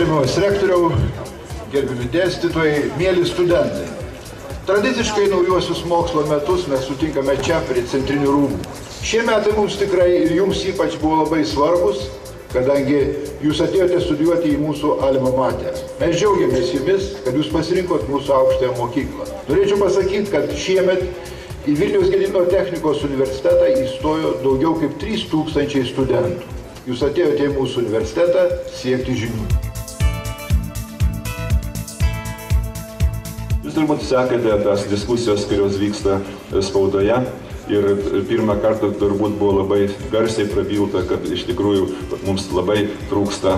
Gerbiamas rektoriau, gerbiami dėstytojai, mėly studentai. Tradiciškai naujuosius mokslo metus mes sutinkame čia prie Centrinių rūmų. Šie metai mums tikrai ir jums ypač buvo labai svarbus, kadangi jūs atėjote studijuoti į mūsų alma mater. Mes džiaugiamės jumis, kad jūs pasirinkot mūsų aukštąją mokyklą. Norėčiau pasakyti, kad šiemet į Vilniaus Gedimino technikos universitetą įstojo daugiau kaip 3000 studentų. Jūs atėjote į mūsų universitetą siekti žinių. Jūs turbūt sekate tas diskusijos, kurios vyksta spaudoje. Ir pirmą kartą turbūt buvo labai garsiai prabilta, kad iš tikrųjų mums labai trūksta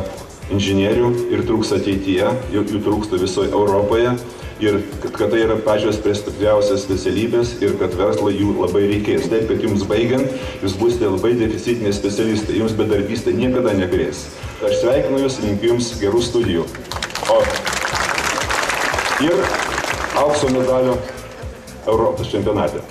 inžinierių ir trūksta ateityje, jų trūksta visoje Europoje. Ir kad tai yra pačios prestižiausios specialybės ir kad verslai jų labai reikės. Taip, kad jums baigiant, jūs būsite labai deficitiniai specialistai, jums bedarbystė niekada negrės. Aš sveikinu jūs, linkiu jums gerų studijų. Ir aukso medalio Europos čempionate.